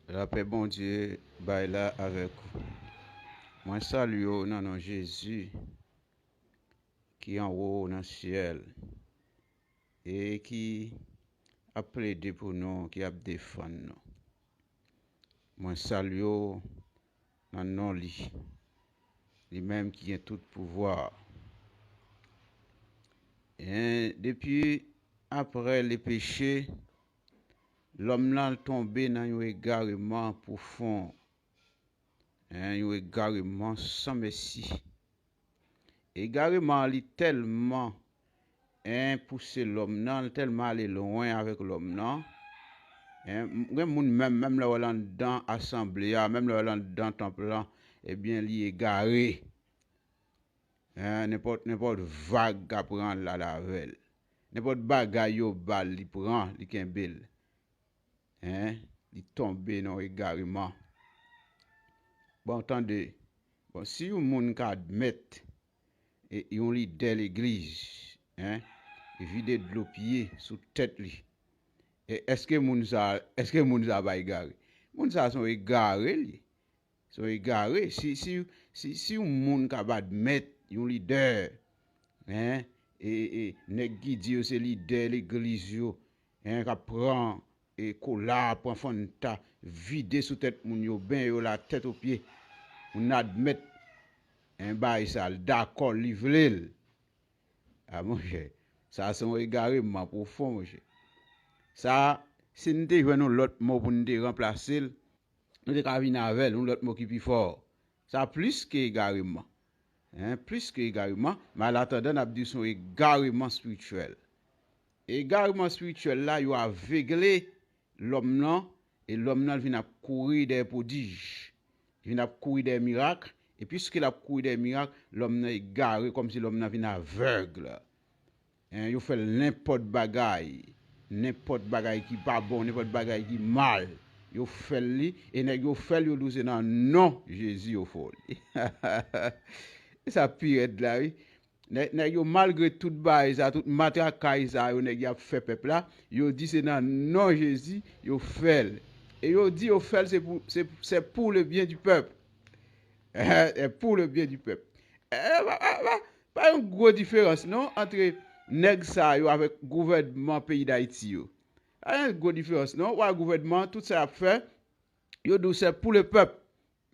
La paix, bon Dieu, baille là avec vous. Moi, salue au nom de Jésus qui est en haut dans le ciel et qui a plaidé pour nous, qui a défendu nous. Moi, salue au dans le nom lui-même qui a tout pouvoir. Et depuis, après les péchés, l'homme là tombé dans un égarement profond, un égarement sans merci. Égarement li tellement poussé l'homme nan, tellement aller loin avec l'homme nan. Même là dans assemblée, même là dans temple là, eh bien li égaré. N'importe vague à prendre la lavel. N'importe bagaille yo bal li prend, li kembel. Li tombe dans égarement. Bon, attendez. Bon, si un moun ka admettre et yon leader l'église, il vide de l'eau pied sous tête li. Et est-ce que moun sa va égaré? Moun sa sont égaré li. Sont égaré. Si un moun ka admettre yon leader, et nèg qui dit c'est leader l'église yo, ka prend et kola prend fanta vide sous tête moun yo ben yo la tête au pied. On admet un bail ça d'accord livré. Ah mon cher, ça sont égarement profond mon cher. Ça si nous te jouons l'autre mot pour nous remplacer, nous te ka venir avec l'autre mot qui plus fort. Ça plus que égarement. Plus que égarement, mais en attendant n'a dit son égarement spirituel. Égarement spirituel là, il a aveuglé l'homme là et l'homme là vient courir des prodiges. Il vient courir des miracles et puisqu'il a couru des miracles, l'homme est égaré comme si l'homme vient aveugle. Il fait n'importe bagaille qui pas bon, n'importe bagaille qui mal. Il fait li et nèg yo fait yo douze dans non Jésus au fol. Ça pire de là oui. Nèg yo malgré tout bail ça, tout matraquage ça yo nèg y a fait peuple là, yo dit c'est dans non Jésus, yo fait. Et yo dit yo fait c'est pour le bien du peuple. Pour le bien du peuple. Pas une grosse différence non entre nèg ça yo avec gouvernement pays d'Haïti yo. Pas une grosse différence non, ouais gouvernement tout ça a fait, yo dit c'est pour le peuple.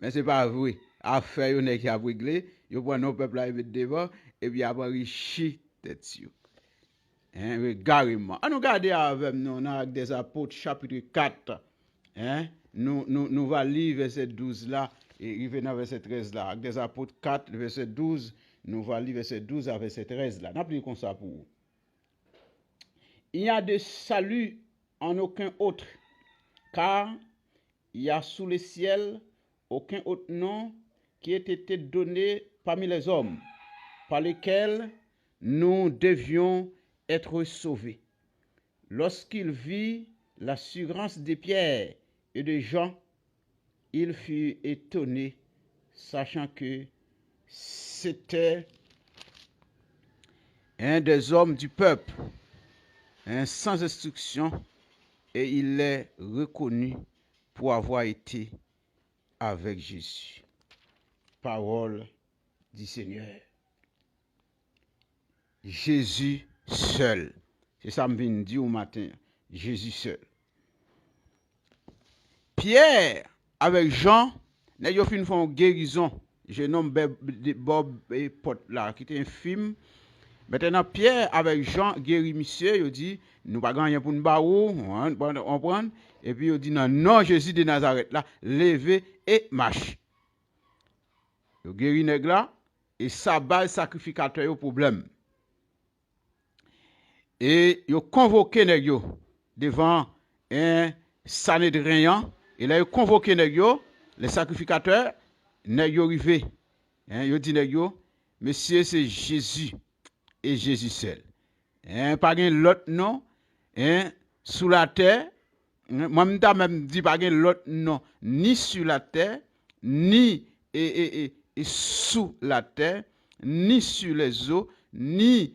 Mais c'est pas vrai. Affaire yo nèg qui a réglé, yo prend nos peuple là mettre devant et puis après enrichi tête yo. Carrément. On nous garder avec nous dans Actes des Apôtres chapitre 4. Nous va lire verset 12 là et arriver dans verset 13 là. Actes des Apôtres 4 verset 12, nous va lire verset 12 à verset 13 là. N'a plus comme ça pour vous. Il n'y a de salut en aucun autre, car il y a sous le ciel aucun autre nom qui ait été donné parmi les hommes, par lesquels nous devions être sauvés. Lorsqu'il vit l'assurance de Pierre et de Jean, il fut étonné, sachant que c'était un des hommes du peuple, sans instruction, et il est reconnu pour avoir été avec Jésus. Parole du Seigneur. Jésus seul. C'est ça que je viens de dire au matin. Jésus seul. Pierre avec Jean, ils ont fait une guérison. Je nomme Bob et Pot là, qui était un film. Maintenant, Pierre avec Jean guérit monsieur, il dit, nous pas gagner pour nous barou, on prend. Et puis il dit, non, Jésus de Nazareth là, levez et marche. Il guérit nèg là, et ça bat sacrificateur au problème. Et il a convoqué nèg yo devant un Sanhédrin, et là il a convoqué nèg yo, les sacrificateurs, nèg yo rivé. Il dit nèg yo, monsieur c'est Jésus et Jésus seul. Pas gen l'autre nom, sous la terre, moi même dit pas gen l'autre nom ni sur la terre, ni et sous la terre, ni sur les eaux, ni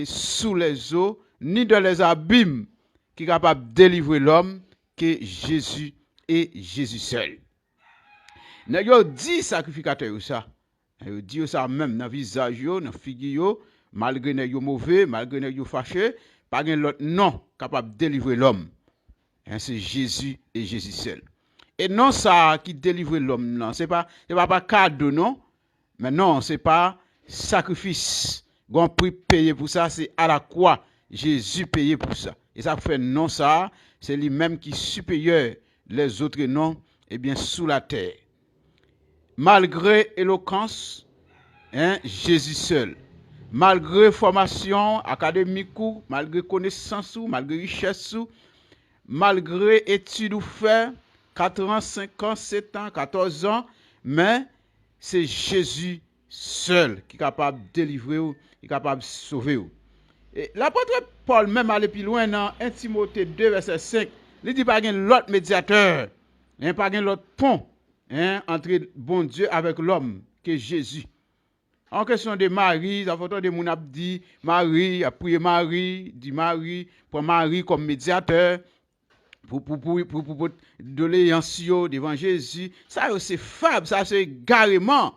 sous les eaux, ni dans les abîmes, qui est capable de délivrer l'homme que Jésus et Jésus seul. Nèg yo dit sacrificateur ça. Yo dit ça même dans visage yo, dans figure yo, malgré nèg yo mauvais, malgré nèg yo fâché, pas gen l'autre non capable de délivrer l'homme. C'est Jésus et Jésus seul. Et non ça qui délivre l'homme non, c'est pas cadeau non, mais non, c'est pas sacrifice. Gon prix payé pour ça, c'est à la croix Jésus payé pour ça. Et ça fait non ça, c'est lui-même qui est supérieur les autres noms et bien sous la terre. Malgré éloquence, Jésus seul. Malgré formation académique, malgré connaissance, malgré richesse, malgré études ou fait, 4 ans, 5 ans, 7 ans, 14 ans, mais c'est Jésus seul qui est capable de délivrer, qui est capable de sauver. Et l'apôtre Paul, même aller plus loin dans 1 Timothée 2, verset 5, il dit pas qu'il y a l'autre médiateur, pas qu'il y a l'autre pont entre bon Dieu avec l'homme, que Jésus. En question de Marie, la photo de mon a dit Marie, a prié Marie, dit Marie, pour Marie comme médiateur, pour doléance devant Jésus. Ça, c'est fable, ça, c'est carrément.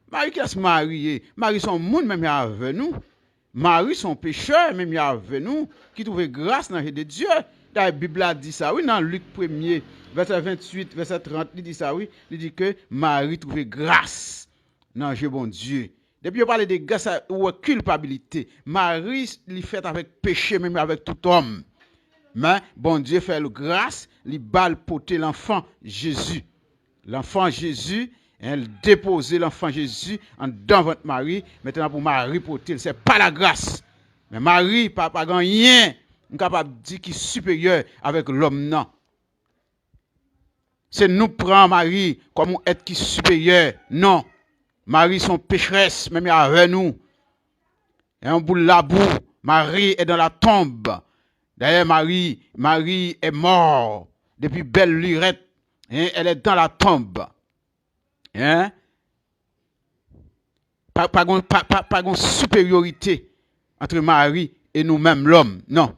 Marie, qu'est-ce que Marie? Marie, son monde, même avec nous. Marie, son pécheur, même avec nous, qui trouvait grâce dans les de Dieu. La Bible a dit ça, oui, dans Luc 1er, verset 28, verset 30, il dit ça, oui. Il dit que Marie trouvait grâce dans le bon Dieu. Depuis on parle de grâce ou culpabilité, Marie lui fait avec péché, même avec tout homme. Mais bon Dieu fait le grâce, il balle porter l'enfant Jésus. L'enfant Jésus, elle déposer l'enfant Jésus en dans votre Marie. Maintenant pour Marie porter, c'est pas la grâce. Mais Marie, pas rien, capable de dire qui est supérieur avec l'homme non. C'est nous prendre Marie comme être qui est supérieur, non. Marie son pécheresse, même avec nous. Et un bout de la boue, Marie est dans la tombe. D'ailleurs, Marie est morte depuis belle lurette. Elle est dans la tombe. Pas de supériorité entre Marie et nous-mêmes, l'homme. Non.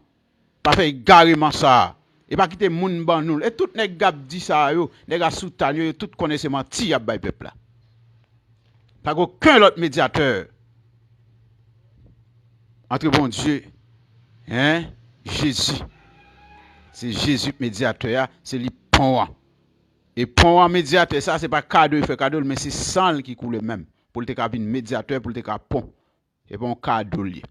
Pas fait égarément ça. Et pas quitter moun ban nous. Et tout les gars dit ça, les gars soutan, tout connaissent menti à bay peuple là. Pas aucun autre médiateur entre bon Dieu, Jésus. C'est Jésus médiateur, c'est lui pont. Et pont médiateur, ça c'est pas cadeau, il fait cadeau, mais c'est sang qui coule même. Pour le cabine médiateur, pour le pont. C'est pas un cadeau lié.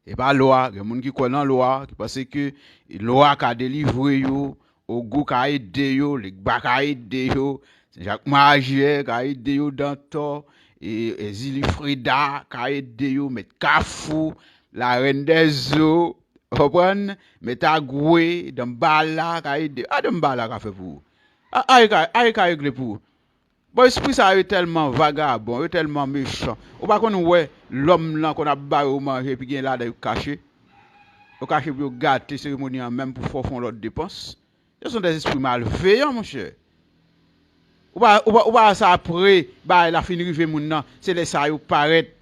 Et pas loi, il y a des gens qui connaissent la loi, qui pensent que la loi a délivré yo, au goût a aidé yo, les bacs a aidé yo, Jacques Magier a aidé yo dans tout, et Zili Frida a aidé yo, met Kafou, la reine des eaux, comprenez, met Agoué, dans Bala a aidé, dans Bala a fait pour. Aïe a réglé pour. Bon, esprit ça est tellement vagabond, est tellement méchant. Ou pas qu'on ouais l'homme là qu'on a barré au manger puis gen là de caché. Au caché pour gâter cérémonie même pour faire fond l'autre dépense. Ce sont des esprits malveillants mon cher. Ou pas ça après bah la fin rive moun nan, c'est les ça yo paraît.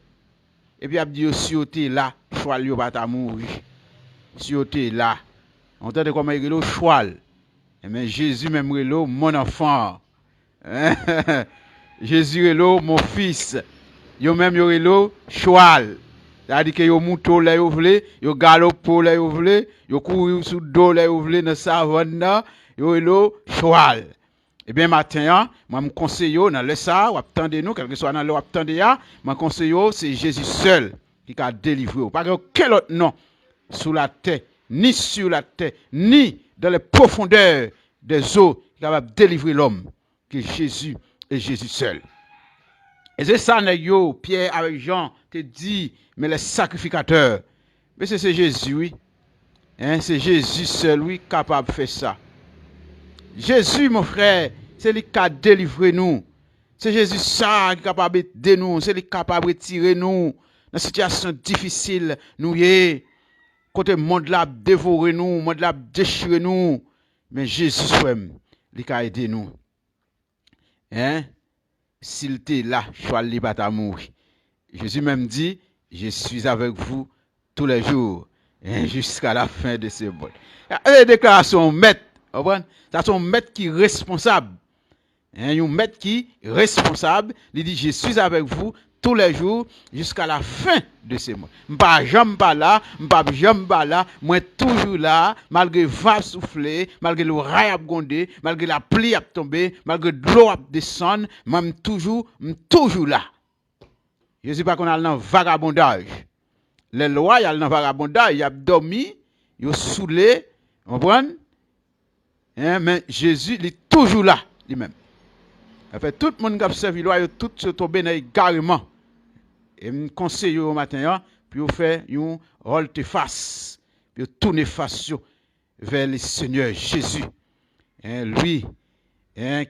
Et puis a dit si yo t'es là, choix yo pas ta mourir. Si yo t'es là. On tente comment il le choix. Mais Jésus même relo mon enfant. Jésus est là, mon fils. Yo même yo est là, cheval. C'est-à-dire que yo mouton là yo vle, yo galopo là yo vle, yo couru sous dos là yo vle dans savane là, yo est là, cheval. Eh bien matin, moi me conseille dans le ça, ou attendez nous, quel que soit dans le attendez ya, moi conseille c'est Jésus seul qui a délivré. Pas aucun autre nom sous la terre, ni sur la terre, ni dans les profondeurs des eaux qui est capable de délivrer l'homme. Que Jésus et Jésus seul. Et c'est ça, Pierre avec Jean te dit, mais les sacrificateurs. Mais c'est Jésus, oui. C'est Jésus seul, oui, capable de faire ça. Jésus, mon frère, c'est lui qui a délivré nous. C'est Jésus ça qui est capable de nous. C'est lui qui est capable de retirer nous. Dans une situation difficile, nous y est. Côté monde là, dévorer nous, monde là, déchirer nous. Mais Jésus, lui qui a aidé nous. S'il était là, choisi pas ta mourir. Jésus même dit, je suis avec vous tous les jours, jusqu'à la fin de ce monde. Les déclarations maîtres, Ça son maître qui est responsable. Un maître qui est responsable, il dit je suis avec vous tous les jours jusqu'à la fin de ces mois. M'pas jamais pas là, m'pas jamais pas là, moi toujours là, malgré vent souffler, malgré le rail a grondé, malgré la pluie a tombé, malgré l'eau a descendre, moi toujours là. Je sais pas qu'on a dans vagabondage. Les lois, il y a dans vagabondage, il a dormi, il a saoulé, vous comprenez? Mais Jésus, il est toujours là, lui-même. En fait, tout le monde qui a servi loi, tout se tombe dans égarement. Et je conseille au matin, puis vous faites un volte face, puis vous tournez face vers le Seigneur Jésus. Lui,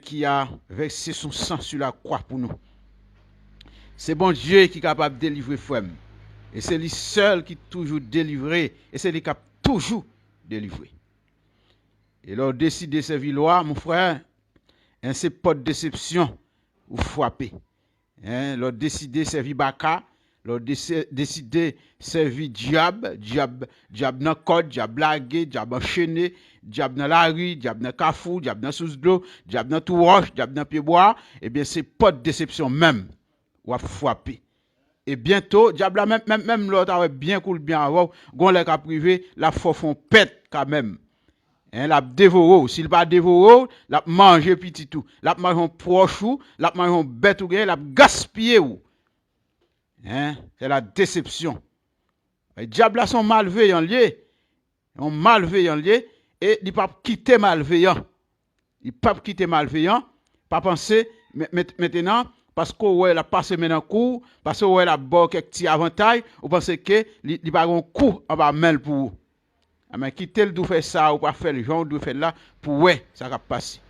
qui a versé son sang sur la croix pour nous. C'est bon Dieu qui est capable de délivrer frère. Et c'est lui seul qui toujours délivré. Et c'est lui qui a toujours délivré. Et leur décide de servir loi, mon frère, c'est pas de déception ou frapper. Leur décide de servir baka, leur décide de servir diable dans code, diable lagué, diable enchaîné, diable dans la rue, diable dans cafou, diable dans sous d'eau, diable dans tout roche, diable dans pied bois. Eh bien, c'est pas de déception même ou à frapper. Et bientôt, diable même l'autre avait bien cool bien avant, gon les cas privé, la foi font pète quand même. La dévoré, s'il pas dévoré, la manger petit tout, la manger un proche ou, la manger un bête ou la gaspiller ou. C'est la déception. Les diables sont malveillants liés. Ils malveillants liés et ils pas quitter malveillant. Ils pas quitter malveillant, pas penser maintenant parce que ouais la passe maintenant court, parce que ouais la bon quelques petits avantages, ou pensez que il pas un coup en bas mail pour vous. Mais quitter le doit faire ça ou pas faire le genre doit faire là pour ouais ça va passer.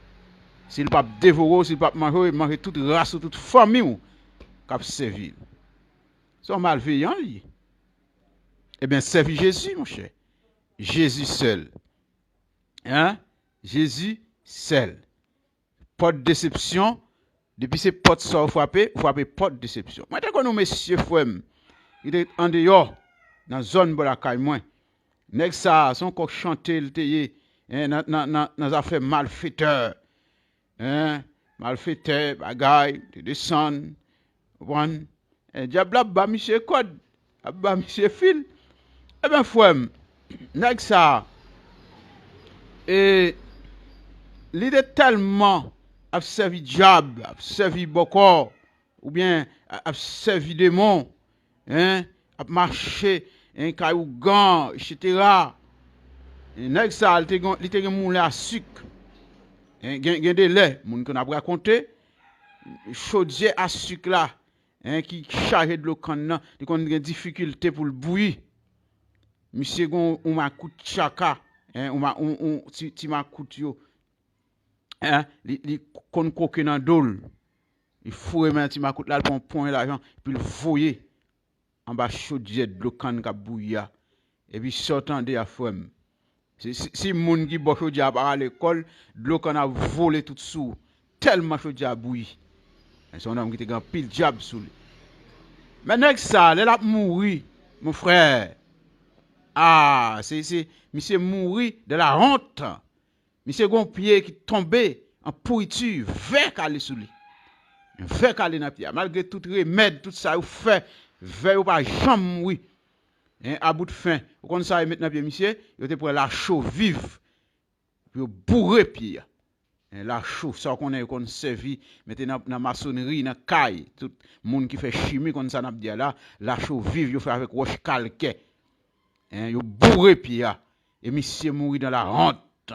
S'il pas dévorer, s'il pas manger toute race ou toute famille ou cap servir. Sont malveillants li. Eh bien servir Jésus mon cher. Jésus seul. Jésus seul. Pas de déception. Depuis ces potes sont frappés pas de déception. Maintenant que nous messieurs frères, il est en dehors dans la zone de la caille moins. Nèg ça son ko chanter le teye dans affaire malfaiteur. Malfaiteur bagay de descendre. One diable ba monsieur code, ba monsieur fil. Eh ben frère, nèg ça et l'idée tellement a servi diable, a servi bokor ou bien a servi démon, a marché un caillou gant, etc. Nèg ça, il te moulin à sucre. Gen de lait, moun qu'on a raconté, chaudier à sucre là, qui chargé de l'eau canne, il kon gen difficulté pour le bouillir. Monsieur gon on m'a coûte chaka, on ti m'a coûte yo. Li kon koke nan dol. Il faut mettre ti m'a coûte là pour point l'argent, puis le foyer en bas chaudier de l'eau canne ka bouillir. Et puis sortant de afrem. Si moun qui bo chaudier à l'école, de l'eau canne a volé tout sous, tellement chaudier a bouilli. Et son homme qui te grand pile diable sous lui. Mais nèg ça, il a mouri, mon frère. C'est monsieur mouri de la honte. Monsieur gon pied qui tombé en pourriture, vert calé sous lui. Vert calé dans pied. Malgré tout remède, tout ça ou fait, vert ou pas jamais mouri. À bout de fin, vous connaissez ça maintenant pied monsieur, il te prend la chaux vive. Puis bourrer pied. La chaux, ça qu'on servi maintenant dans maçonnerie, dans caille, tout monde qui fait chimie comme ça n'a dit là, la chaux vive, il fait avec roche calcaire. Il bourré pied et monsieur mourir dans la honte.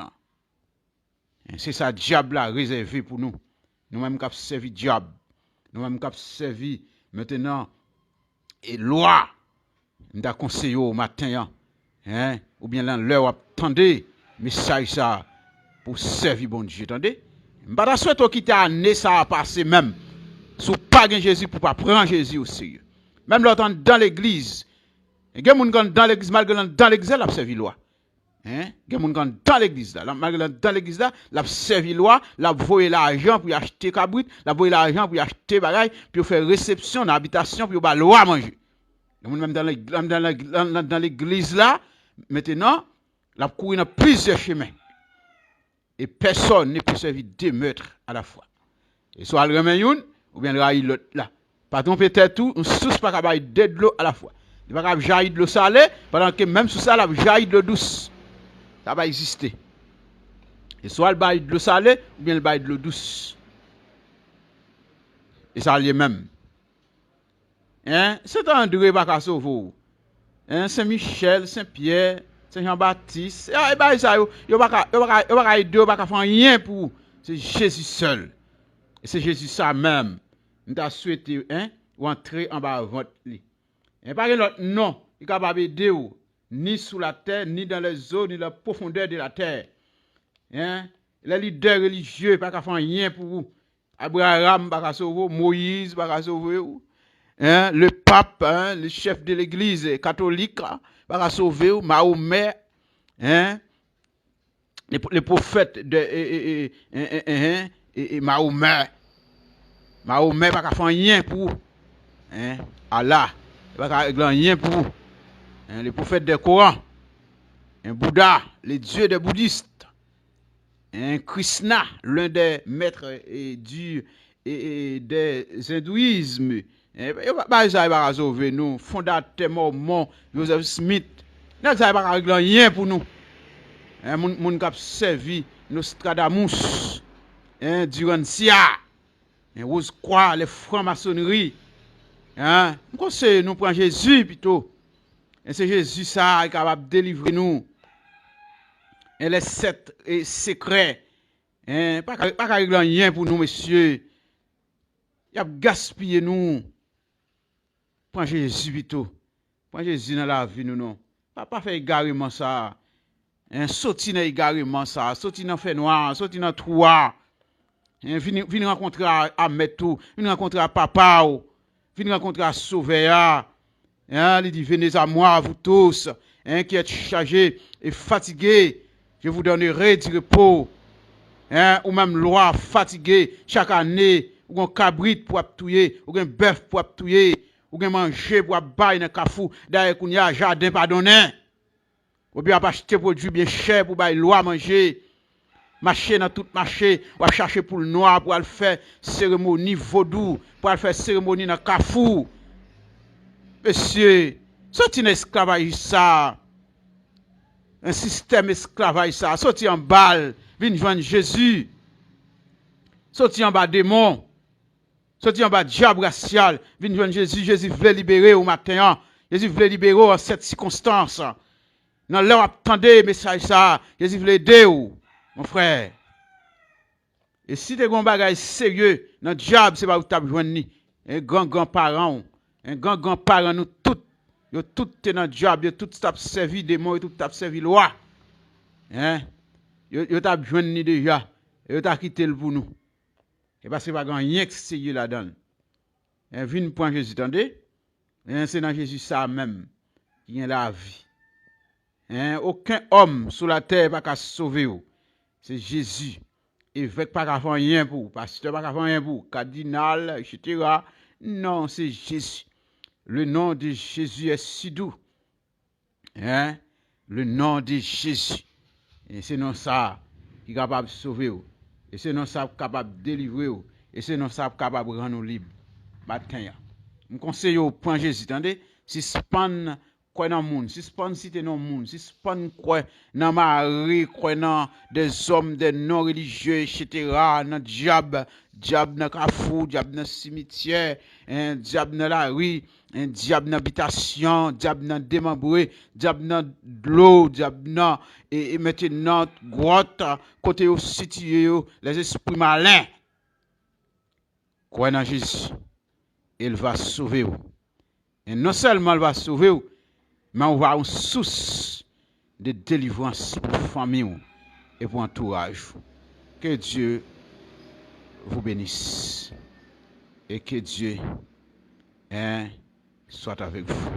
C'est ça diable là réservé pour nous. Nous même qui servi diable. Nous même qui servi maintenant et loi. Nous avons conseillé au matin ou bien là l'heure attendez message ça pour servir bon Dieu, attendez. M'pa souhaite quitter année ça a passé même sous pas gen Jésus pour pas prendre Jésus au sérieux. Même l'autant dans l'église. Gen moun dans l'église malgré dans l'église l'a servi loi. Gen moun dans l'église là, malgré dans l'église là, l'a servi loi, l'a voyer l'argent pour acheter cabrit, l'a voyer l'argent pour acheter bagaille, puis faire réception dans habitation puis ba loi manger. Gen moun même dans l'église là, maintenant, l'a courir dans plusieurs chemins. Et personne ne peut servir deux maîtres à la fois. Et soit le remet une, ou bien le raï l'autre là. Pas tromper tête tout, on sous pas capable de l'eau à la fois. Il pas capable jaillir de l'eau salée, pendant que même sous ça, la jaillit de l'eau douce. Ça va exister. Et soit le bail de l'eau salée, ou bien le bail de l'eau douce. Et ça lié même. Hein? Saint-André va pas sauver. Hein? Saint-Michel, Saint-Pierre, Saint-Jean-Baptiste. Et bah ça yo pas aider, pas faire rien pour. C'est Jésus seul. Et c'est Jésus ça même. Nous t'a souhaité hein, entrer en bas votre lit. Et pas l'autre non, il est capable d'aider ni sous la terre, ni dans les eaux, ni dans la profondeur de la terre. Hein? Les leaders religieux pas faire rien pour vous. Abraham pas sauver, Moïse pas sauver. Hein? Le pape, hein? Le chef de l'église catholique pas sauver, Mahomet, hein? Les prophètes de Mahomet. Mahomet pas faire rien pour hein? Allah pas faire rien pour hein? Les prophètes du Coran, un Bouddha, les dieux des bouddhistes, un Krishna, l'un des maîtres des hindouismes. Pas ça va sauver nous, fondateur mormon Joseph Smith. N'a ça pas régler rien pour nous. Un moun qui a servi Nostradamus, hein, Durantia, un Rose-Croix, les francs-maçonneries. Hein? Nous conseillons, nous prenons Jésus plutôt. Et c'est Jésus ça qui est capable de délivrer nous. Et les 7 secrets. Hein? Pas régler rien pour nous, monsieur. Il a gaspillé nous. Prends Jésus plutôt. Prends Jésus dans la vie nous non. Pas faire égarement ça. Hein, sorti dans égarement ça, sorti dans fait noir, sorti dans trou. Hein, vini rencontrer à Metou, vini rencontrer à papa, vini rencontrer à Sauveur. Hein, il dit venez à moi vous tous, hein, qui êtes chargés et fatigués, je vous donnerai du repos. Hein, ou même loi fatigué chaque année, ou un cabrit pour aptouiller, ou un bœuf pour aptouiller, ou un manger pour bailler dans kafou, d'ailleurs qu'on y a jardin pardonné. Ou bien acheter produit bien cher pour bailler loi manger. Marcher dans tout marché, ou chercher pour le noir pour aller faire cérémonie vaudou, pour aller faire cérémonie dans kafou. Monsieur, sorti un esclavage ça. Un système esclavage ça, sorti en balle, vinn joindre Jésus. Sorti en bas démon. Sorti en bas diable racial, vinn joindre Jésus, Jésus voulait libérer au matin. Jésus voulait libérer en cette circonstance. Dans l'heure attendez message ça, Jésus voulait aider ou, mon frère. Et si tu as un bagage sérieux, dans le diable, c'est pas où tu as besoin de un grand parent, un grand parent, nous tous, nous tous dans le diable, nous tous t'as servi des mots, nous tous t'as servi loi. Hein? Nous t'as besoin de déjà, nous t'as quitté le pour nous. Et parce que pas grand rien que sérieux là-dedans. Un vin point Jésus, attendez? C'est dans Jésus ça même, qui est la vie. Hein, aucun homme sur la terre n'a pas sauver. C'est Jésus. Évêque pas qu'à faire rien pour, pasteur pas qu'à faire rien pour, cardinal, etc. Non, c'est Jésus. Le nom de Jésus est si doux. Hein? Le nom de Jésus. Et c'est non ça qui est capable de sauver. Et c'est non ça qui est capable de délivrer. Et c'est non ça qui est capable de rendre nous libres. Matin. Je conseille au point Jésus. Attendez, si span quoi dans le monde, si span cité dans le monde, si span quoi dans Marie, quoi dans des hommes, des non-religieux, etc., dans diable dans Carrefour, diable dans cimetière, un diable dans la rue, un diable dans habitation, diable dans démembré, diable dans l'eau, diable dans et maintenant grotte côté au situé les esprits malins. Quoi dans Jésus, il va sauver vous. Et non seulement il va sauver vous, mais on va une source de délivrance pour la famille et pour l'entourage. Que Dieu vous bénisse et que Dieu soit avec vous.